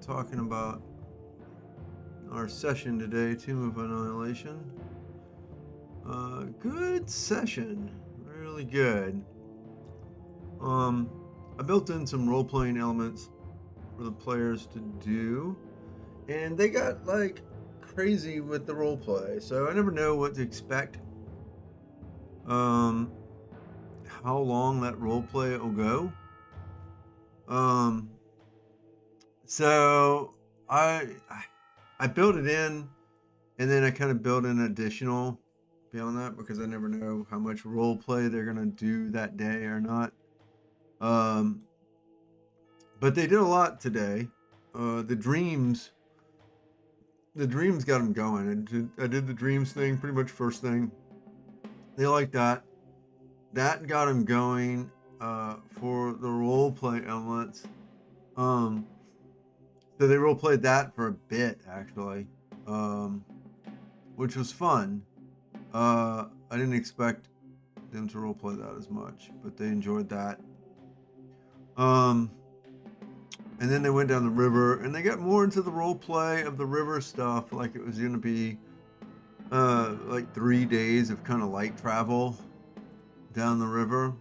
talking about our session today, Tomb of Annihilation. Good session, really good. I built in some role-playing elements for the players to do, and they got like crazy with the role play, so I never know what to expect. Um, how long that role play will go. Um, so I I built it in, and then I kind of built in additional beyond that because I never know how much role play they're gonna do that day or not. Um, but they did a lot today. The dreams got them going. I did the dreams thing pretty much first thing. They liked that. That got them going for the role play elements. Um, so they role played that for a bit actually, um, which was fun. I didn't expect them to role play that as much, but they enjoyed that. Um, and then they went down the river, and they got more into the role play of the river stuff, like it was going to be like 3 days of kind of light travel down the river,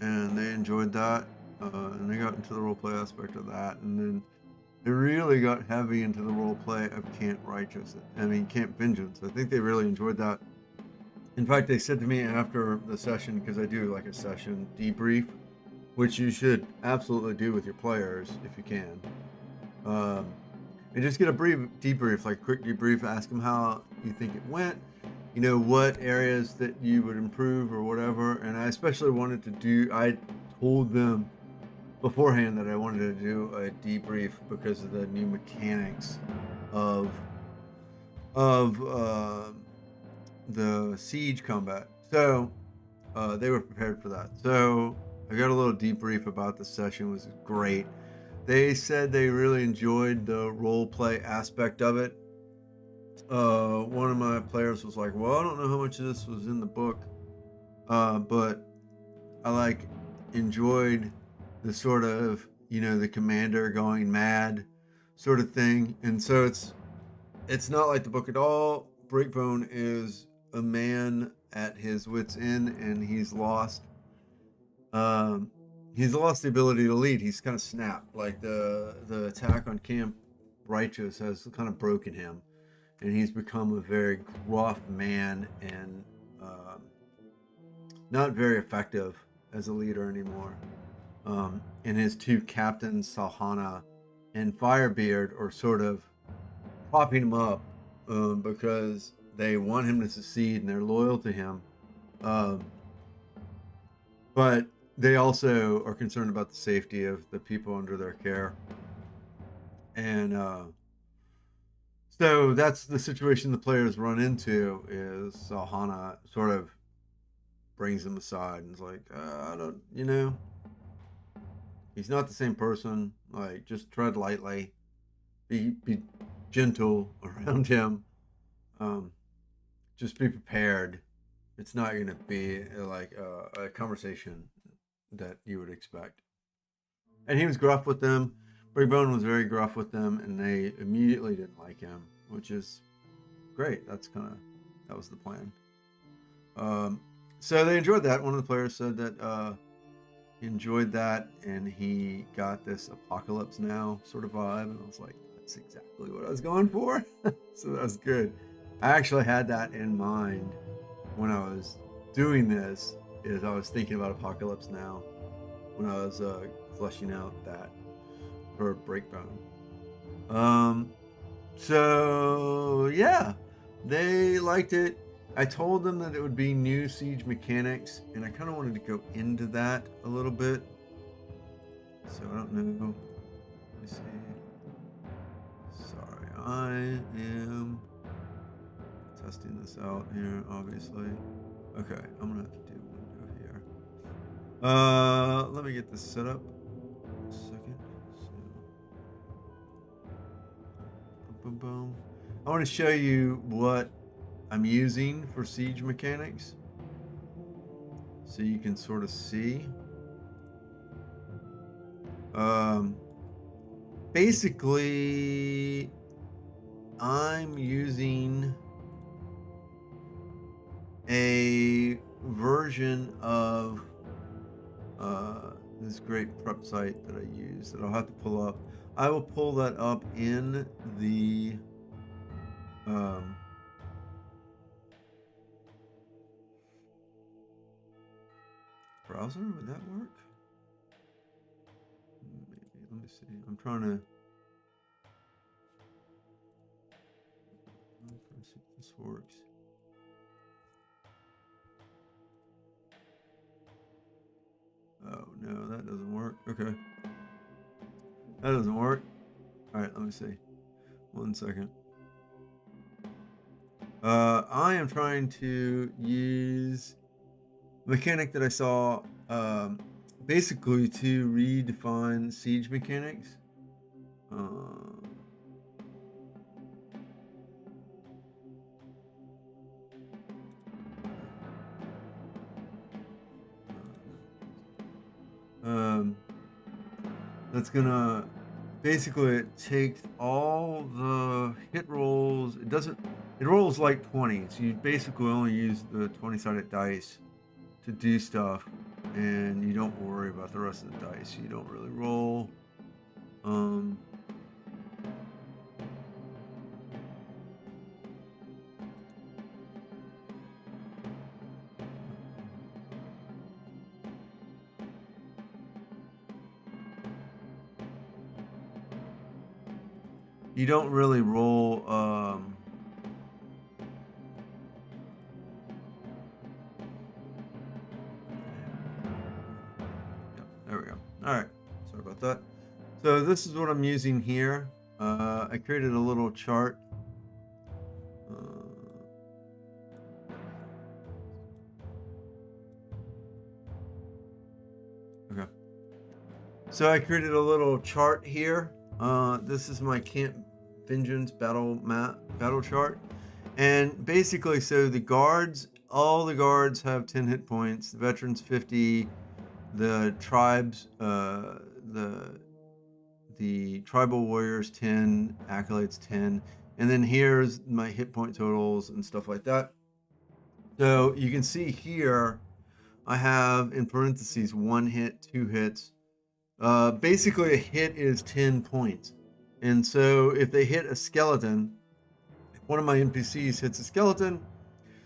and they enjoyed that. And they got into the role play aspect of that, and then they really got heavy into the role play of Camp Vengeance. I think they really enjoyed that. In fact, they said to me after the session, because I do like a session debrief, which you should absolutely do with your players if you can. And just get a brief debrief, like a quick debrief, ask them how you think it went, what areas that you would improve or whatever. And I especially I told them beforehand that I wanted to do a debrief because of the new mechanics of the siege combat. So they were prepared for that. So I got a little debrief about the session. It was great. They said they really enjoyed the role play aspect of it. One of my players was like, well, I don't know how much of this was in the book, but I enjoyed the sort of, the commander going mad sort of thing. And so it's not like the book at all. Breakbone is a man at his wit's end, and um, he's lost the ability to lead. He's kind of snapped. Like the attack on Camp Righteous has kind of broken him, and he's become a very gruff man and not very effective as a leader anymore. And his two captains, Salhana and Firebeard, are sort of propping him up because they want him to succeed and they're loyal to him. But they also are concerned about the safety of the people under their care. And so that's the situation the players run into, is Salhana sort of brings him aside and is like, I don't, he's not the same person. Like, just tread lightly, be gentle around him. Just be prepared. It's not going to be like a conversation that you would expect. And he was gruff with them. Breakbone was very gruff with them, and they immediately didn't like him, which is great. That was the plan. So they enjoyed that. One of the players said that he enjoyed that, and he got this Apocalypse Now sort of vibe, and I was like, that's exactly what I was going for. So that was good. I actually had that in mind when I was doing this. I was thinking about Apocalypse Now when I was fleshing out that for Breakbone. So yeah, they liked it. I told them that it would be new siege mechanics, and I kind of wanted to go into that a little bit. So I don't know. Let me see. Sorry, I am testing this out here, obviously. Okay, I'm gonna have to do a window here. Let me get this set up. A second. So, boom, boom, boom. I want to show you what I'm using for siege mechanics, so you can sort of see. basically, I'm using a version of this great prep site that I use that I'll have to pull up. I will pull that up in the browser. Would that work? Maybe. Let me see. I'm trying to see if this works. Oh no, that doesn't work. Okay. That doesn't work. All right, let me see. 1 second. I am trying to use a mechanic that I saw basically to redefine siege mechanics. That's gonna basically, it takes all the hit rolls. It rolls like 20, so you basically only use the 20-sided dice to do stuff, and you don't worry about the rest of the dice. You don't really roll. You don't really roll. There we go. All right. Sorry about that. So this is what I'm using here. I created a little chart. Okay. So I created a little chart here. This is my Camp Vengeance battle chart. And basically, so the guards, all the guards have 10 hit points, the veterans 50, the tribes, the tribal warriors 10, accolades 10, and then here's my hit point totals and stuff like that. So you can see here, I have in parentheses 1 hit, 2 hits. Basically, a hit is 10 points. And so if they hit a skeleton, if one of my NPCs hits a skeleton,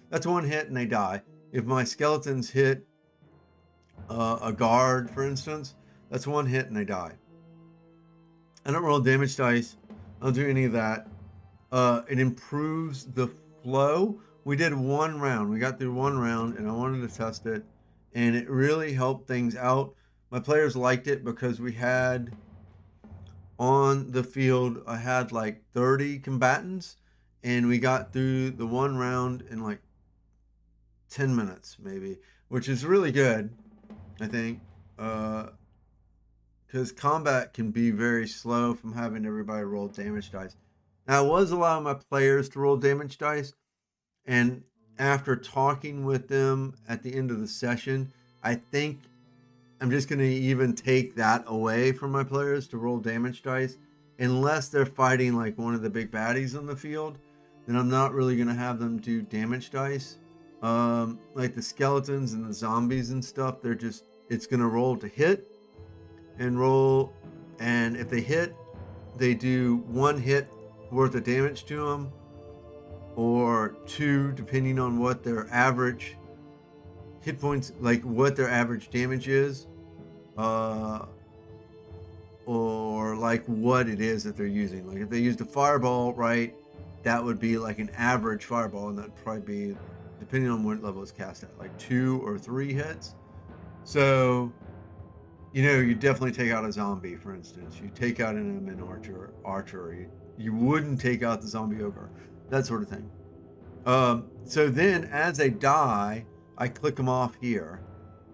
that's 1 hit and they die. If my skeletons hit a guard, for instance, that's 1 hit and they die. I don't roll damage dice. I don't do any of that. It improves the flow. We did 1 round. We got through 1 round and I wanted to test it, and it really helped things out. My players liked it because we had on the field, I had like 30 combatants, and we got through the 1 round in like 10 minutes maybe, which is really good, I think, because combat can be very slow from having everybody roll damage dice. Now, I was allowing my players to roll damage dice, and after talking with them at the end of the session, I think I'm just going to even take that away from my players to roll damage dice. Unless they're fighting like one of the big baddies on the field, then I'm not really going to have them do damage dice. Like the skeletons and the zombies and stuff, it's going to roll to hit and roll. And if they hit, they do 1 hit worth of damage to them, or 2, depending on what their average hit points, like what their average damage is, or like what it is that they're using. Like if they used a fireball, right, that would be like an average fireball, and that'd probably be, depending on what level it's cast at, like 2 or 3 hits. So, you definitely take out a zombie, for instance. You take out an enemy archer. You wouldn't take out the zombie ogre, that sort of thing. So then as they die, I click them off here.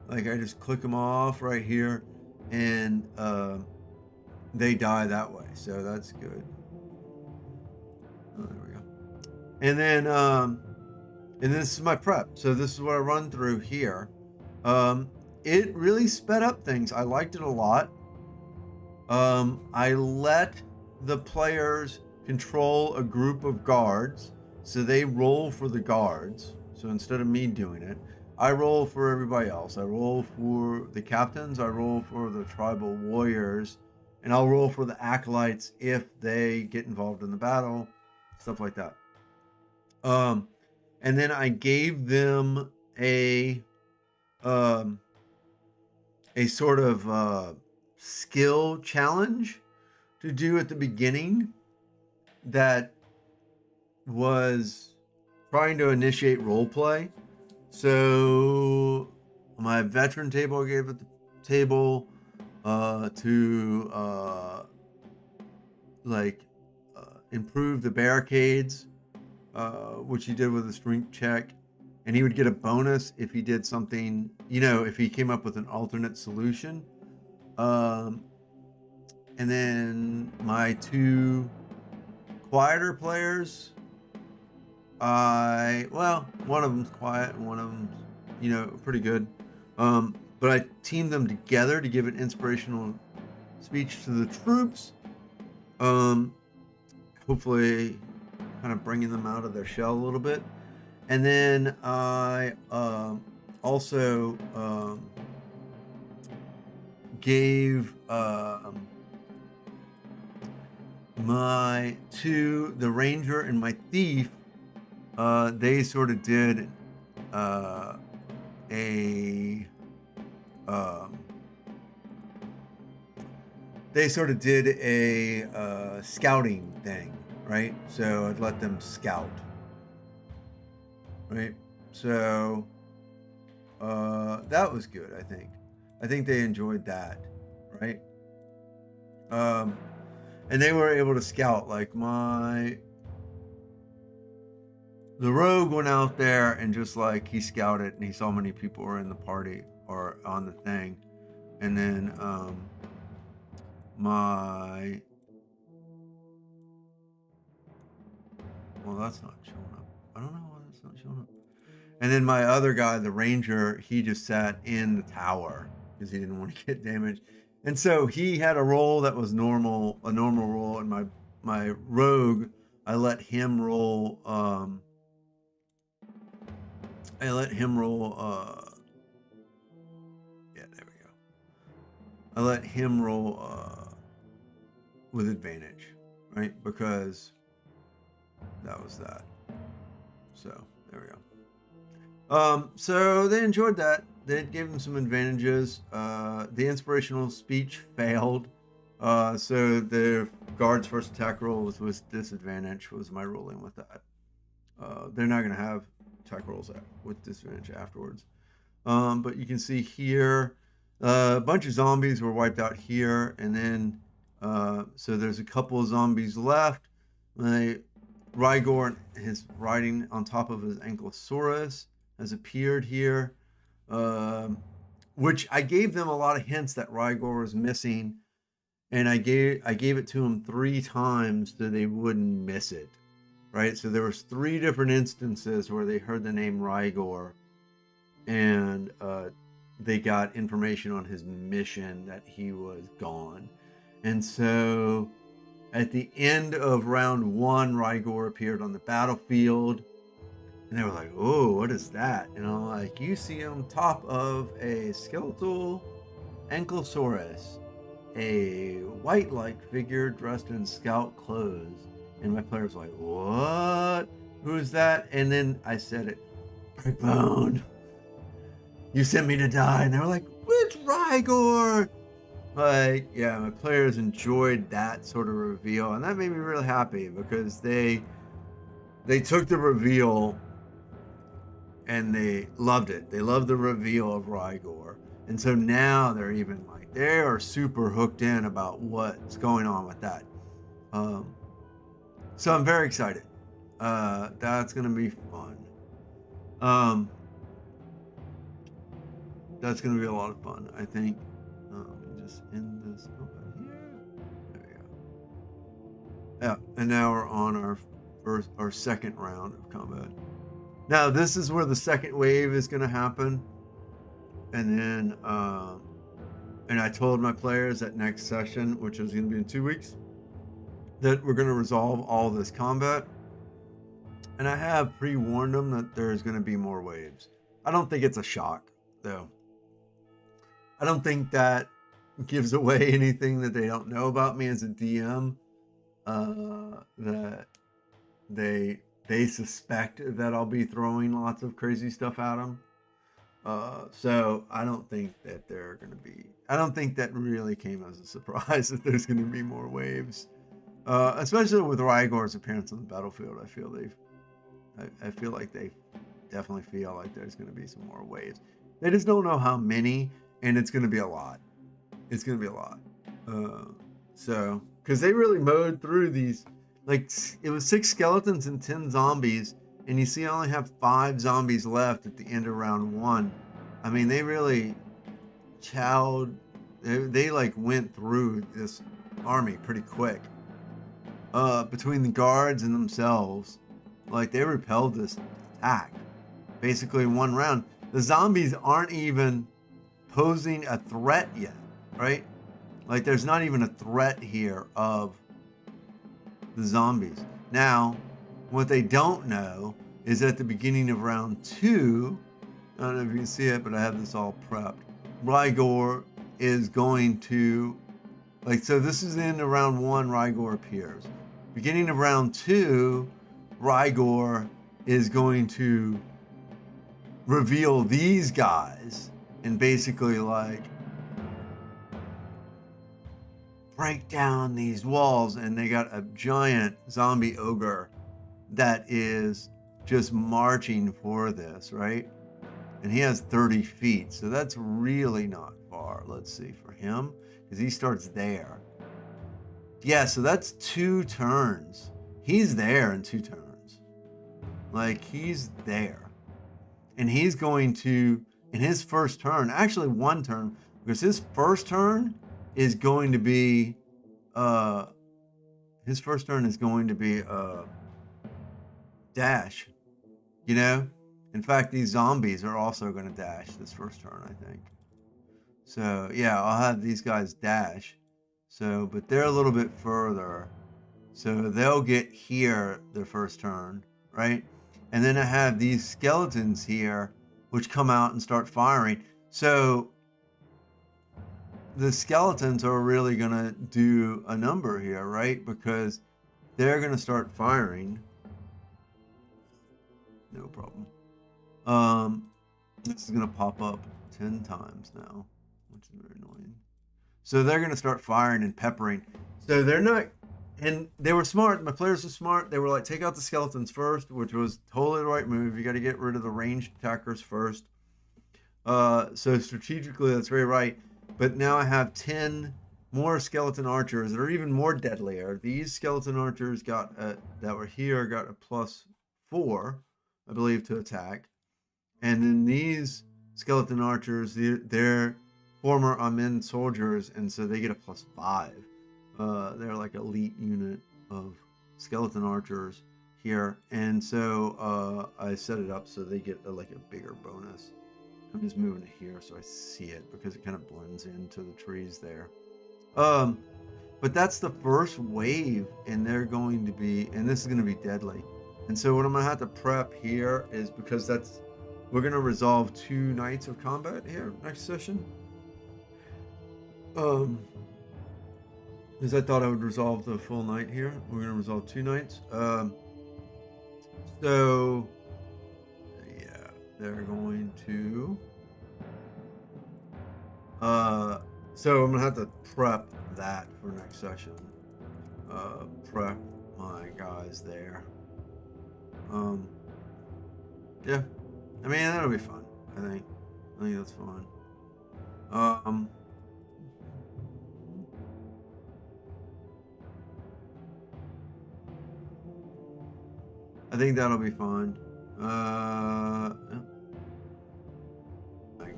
Like I just click them off right here, and they die that way. So that's good. Oh, there we go. And then this is my prep. So this is what I run through here. It really sped up things. I liked it a lot. I let the players control a group of guards, so they roll for the guards. So instead of me doing it, I roll for everybody else. I roll for the captains, I roll for the tribal warriors, and I'll roll for the acolytes if they get involved in the battle, stuff like that. And then I gave them um, a sort of skill challenge to do at the beginning that was trying to initiate role play. So my veteran table, I gave it the table to improve the barricades, which he did with a strength check, and he would get a bonus if he did something, if he came up with an alternate solution. And then my two quieter players, one of them's quiet and one of them's, pretty good. But I teamed them together to give an inspirational speech to the troops. Hopefully kind of bringing them out of their shell a little bit. And then I also gave the ranger and my thief, they sort of did a scouting thing, right? So I'd let them scout, right? So that was good. I think they enjoyed that, right? And they were able to scout. Like the rogue went out there and just like he scouted and he saw many people were in the party or on the thing. And then that's not showing up. I don't know why that's not showing up. And then my other guy, the ranger, he just sat in the tower because he didn't want to get damaged. And so he had a roll that was a normal roll, and my rogue, I let him roll. There we go. I let him roll with advantage, right? Because that was that. So there we go. So they enjoyed that. They gave them some advantages. The inspirational speech failed. So the guard's first attack roll was with disadvantage, was my rolling with that. They're not going to have attack rolls with disadvantage afterwards. But you can see here, a bunch of zombies were wiped out here. And then, so there's a couple of zombies left. Rygor, his riding on top of his Ankylosaurus, has appeared here. Which I gave them a lot of hints that Rygor was missing, and I gave it to them 3 times so they wouldn't miss it, right? So there was 3 different instances where they heard the name Rygor, and they got information on his mission that he was gone. And so at the end of round 1, Rygor appeared on the battlefield. And they were like, "Oh, what is that?" And I'm like, "You see him top of a skeletal Ankylosaurus, a white-like figure dressed in scout clothes." And my player's like, "What? Who is that?" And then I said it, "Breakbone, you sent me to die." And they were like, "It's Rygor." Like, yeah, my players enjoyed that sort of reveal, and that made me really happy because they took the reveal and they loved it. They loved the reveal of Rygor. And so now they're even like, they are super hooked in about what's going on with that. So I'm very excited. That's going to be fun. That's going to be a lot of fun, I think. Let me just end this over here. There we go. Yeah, and now we're on our second round of combat. Now this is where the second wave is going to happen, and then and I told my players that next session, which is going to be in 2 weeks, that we're going to resolve all this combat. And I have pre-warned them that there's going to be more waves. I don't think it's a shock, though. I don't think that gives away anything that they don't know about me as a DM. That they suspect that I'll be throwing lots of crazy stuff at them. So I don't think that they're going to be. I don't think that really came as a surprise that there's going to be more waves. Especially with Rygor's appearance on the battlefield, I feel like they definitely feel like there's going to be some more waves. They just don't know how many, and it's going to be a lot. It's going to be a lot. So, because they really mowed through these, like, it was 6 skeletons and 10 zombies, and you see I only have 5 zombies left at the end of round 1. I mean, they really chowed, they like went through this army pretty quick. Between the guards and themselves, like, they repelled this attack basically in 1 round. The zombies aren't even posing a threat yet, right? Like, there's not even a threat here of the zombies. Now, what they don't know is at the beginning of round 2, I don't know if you can see it, but I have this all prepped. Rygor is going to, like, so this is the end of round 1, Rygor appears. Beginning of round 2, Rygor is going to reveal these guys and basically, like, break down these walls, and they got a giant zombie ogre that is just marching for this, right? And he has 30 feet, so that's really not far. Let's see, for him, because he starts there. Yeah, so that's 2 turns. He's there in 2 turns. Like, he's there. And he's going to, in his first turn, actually 1 turn, because his first turn is going to be, dash, you know? In fact, these zombies are also going to dash this first turn, I think. So, yeah, I'll have these guys dash. So, but they're a little bit further. So they'll get here their first turn, right? And then I have these skeletons here, which come out and start firing. So the skeletons are really going to do a number here, right? Because they're going to start firing. No problem. This is going to pop up 10 times now, which is very annoying. So they're going to start firing and peppering. So they're not, and they were smart. My players were smart. They were like, take out the skeletons first, which was totally the right move. You got to get rid of the ranged attackers first. So strategically, that's very right. But now I have 10 more skeleton archers that are even more deadlier. These skeleton archers got that were here got a +4, I believe, to attack. And then these skeleton archers, they're former Amen soldiers, and so they get a +5. They're like elite unit of skeleton archers here, and so I set it up so they get like a bigger bonus. I'm just moving it here so I see it because it kind of blends into the trees there. But that's the first wave, and they're going to be, and this is going to be deadly. And so what I'm going to have to prep here is, because we're going to resolve 2 nights of combat here next session. Because I thought I would resolve the full night here. We're going to resolve 2 nights. So yeah, they're going to. So I'm gonna have to prep that for next session. Prep my guys there. Yeah, I mean, that'll be fun. I think that's fun. I think that'll be fun. My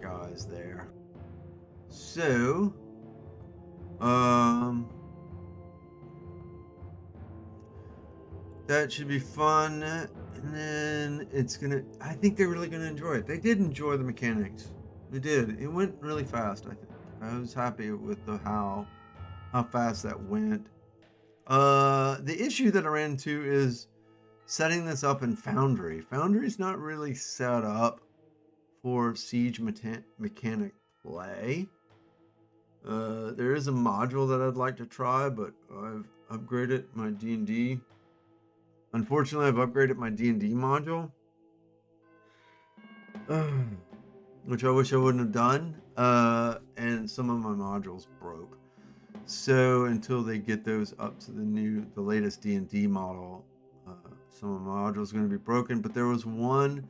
guys there. So, that should be fun. And then I think they're really gonna enjoy it. They did enjoy the mechanics. They did. It went really fast, I think. I was happy with how fast that went. The issue that I ran into is setting this up in Foundry. Foundry's not really set up for Siege mechanic play. There is a module that I'd like to try, but I've upgraded my D&D. Unfortunately, I've upgraded my D&D module, which I wish I wouldn't have done. And some of my modules broke. So until they get those up to the latest D&D model, some of my modules are going to be broken. But there was one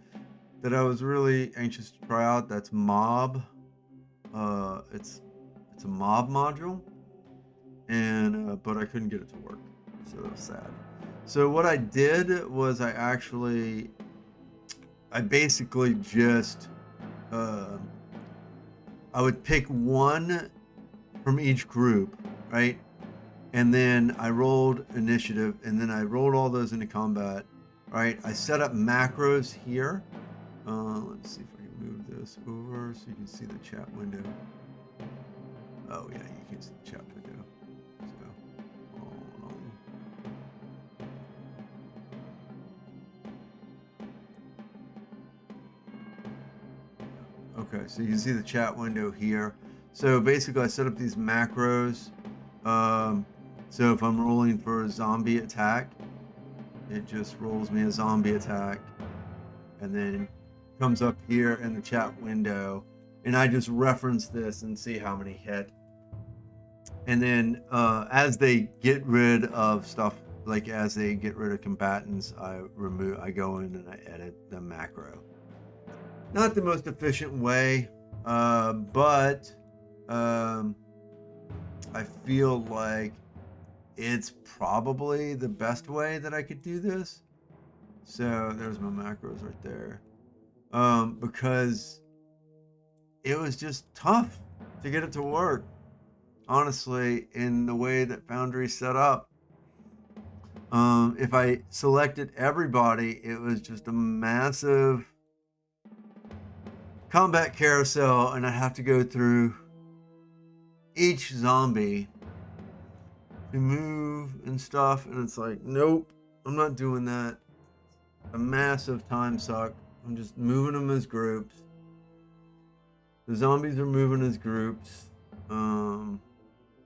that I was really anxious to try out. That's Mob. It's a Mob module, and but I couldn't get it to work, so that was sad. So what I did was I basically just I would pick one from each group, right? And then I rolled initiative, and then I rolled all those into combat, right? I set up macros here. Let's see if I can move this over so you can see the chat window. Oh yeah, you can see the chat window. So, hold on. Okay, so you can see the chat window here. So basically I set up these macros. So if I'm rolling for a zombie attack, it just rolls me a zombie attack, and then comes up here in the chat window, and I just reference this and see how many hit. And then as they get rid of stuff, like as they get rid of combatants, I go in and I edit the macro. Not the most efficient way, but I feel like it's probably the best way that I could do this. So there's my macros right there. Because it was just tough to get it to work, honestly, in the way that Foundry set up. If I selected everybody, it was just a massive combat carousel, and I have to go through each zombie to move and stuff, and it's like, nope, I'm not doing that. A massive time suck. I'm just moving them as groups. The zombies are moving as groups, you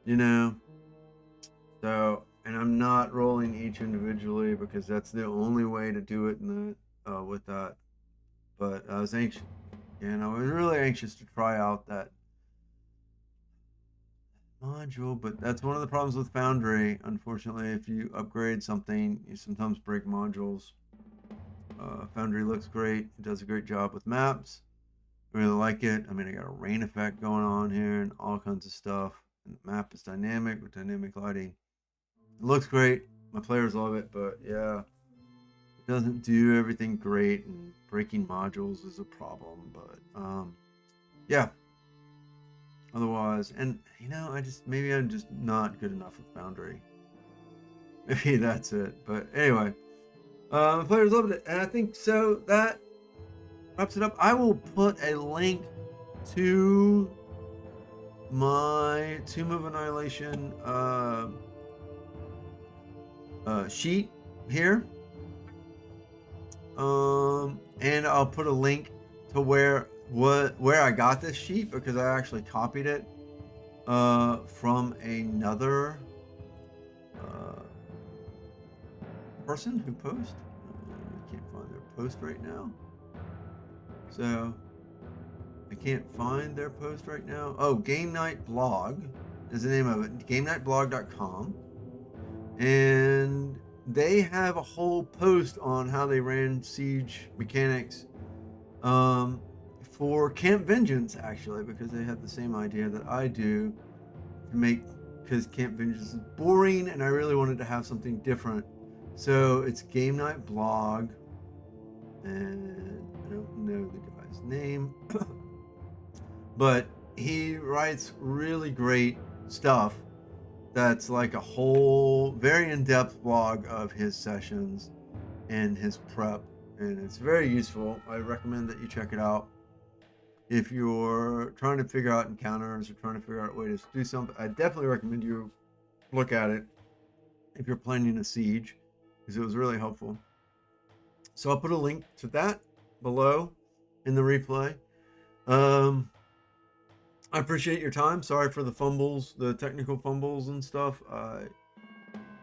know. So, and I'm not rolling each individually because that's the only way to do it in the with that. But I was anxious, and I was really anxious to try out that module, but that's one of the problems with Foundry. Unfortunately, if you upgrade something, you sometimes break modules. Foundry looks great. It does a great job with maps. I really like it. I mean, I got a rain effect going on here and all kinds of stuff. And the map is dynamic with dynamic lighting. It looks great. My players love it, but yeah, it doesn't do everything great, and breaking modules is a problem. But yeah. Otherwise, and you know, maybe I'm just not good enough with Foundry. Maybe that's it. But anyway, the players loved it, and I think so. That wraps it up. I will put a link to my Tomb of Annihilation sheet here, and I'll put a link to where I got this sheet, because I actually copied it from another person who posts. I can't find their post right now, so I can't find their post right now. Oh, Game Night Blog is the name of it. GameNightBlog.com, and they have a whole post on how they ran Siege mechanics for Camp Vengeance, actually, because they had the same idea that I do to make, because Camp Vengeance is boring and I really wanted to have something different. So it's Game Night Blog, and I don't know the guy's name, but he writes really great stuff that's like a whole very in-depth blog of his sessions and his prep, and it's very useful. I recommend that you check it out if you're trying to figure out encounters or trying to figure out a way to do something, I definitely recommend you look at it if you're planning a siege, because it was really helpful. So I'll put a link to that below in the replay. I appreciate your time. Sorry for the fumbles, the technical fumbles and stuff. I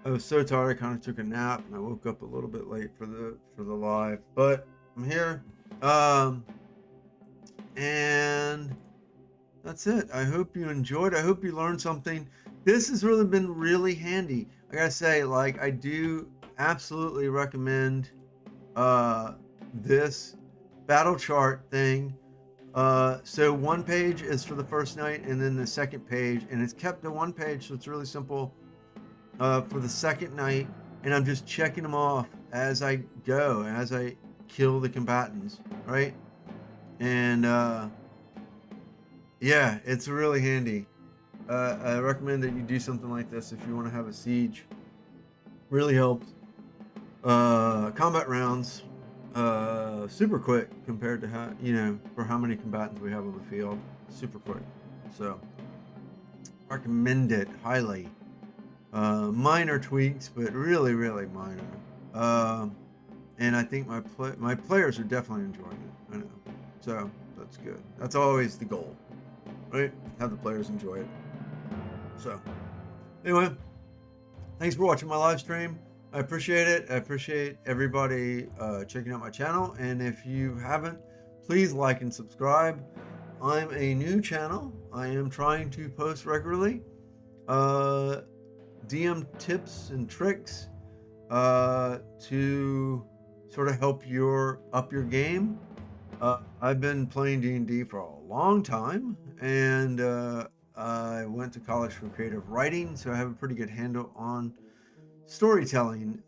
was so tired, I kind of took a nap, and I woke up a little bit late for the live, but I'm here. And that's it. I hope you enjoyed. I hope you learned something. This has really been really handy. I gotta say, like, I do absolutely recommend this battle chart thing. So one page is for the first night, and then the second page, and it's kept to one page, so it's really simple for the second night, and I'm just checking them off as I go, as I kill the combatants, right? And yeah, it's really handy. I recommend that you do something like this if you want to have a siege. Really helps. Combat rounds, super quick compared to how, for how many combatants we have on the field. Super quick. So, recommend it highly. Minor tweaks, but really, really minor. And I think my players are definitely enjoying it. I know. So, that's good. That's always the goal, right? Have the players enjoy it. So, anyway, thanks for watching my live stream. I appreciate it. I appreciate everybody checking out my channel. And if you haven't, please like and subscribe. I'm a new channel. I am trying to post regularly. DM tips and tricks to sort of help up your game. I've been playing D&D for a long time, and I went to college for creative writing, so I have a pretty good handle on storytelling,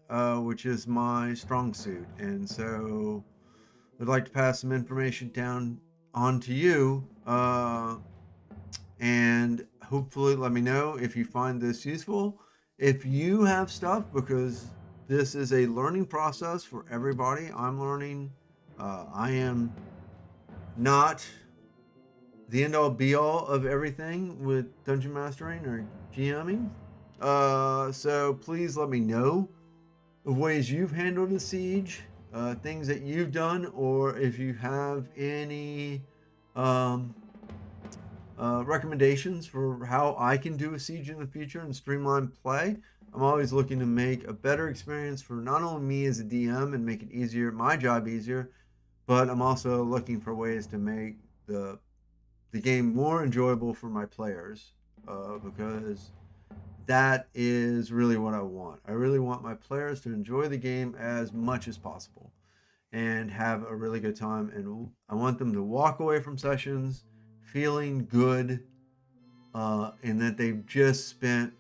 which is my strong suit. And so I'd like to pass some information down on to you, and hopefully let me know if you find this useful. If you have stuff, because this is a learning process for everybody. I'm learning. I am not the end all be all of everything with dungeon mastering or GMing. So please let me know of ways you've handled a siege, things that you've done, or if you have any recommendations for how I can do a siege in the future and streamline play. I'm always looking to make a better experience for not only me as a DM and make it easier, my job easier, but I'm also looking for ways to make the game more enjoyable for my players, because that is really what I want. I really want my players to enjoy the game as much as possible and have a really good time. And I want them to walk away from sessions feeling good, and that they've just spent,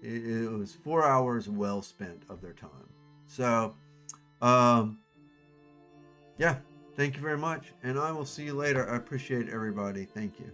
it was 4 hours well spent of their time. So, yeah, thank you very much, and I will see you later. I appreciate everybody. Thank you.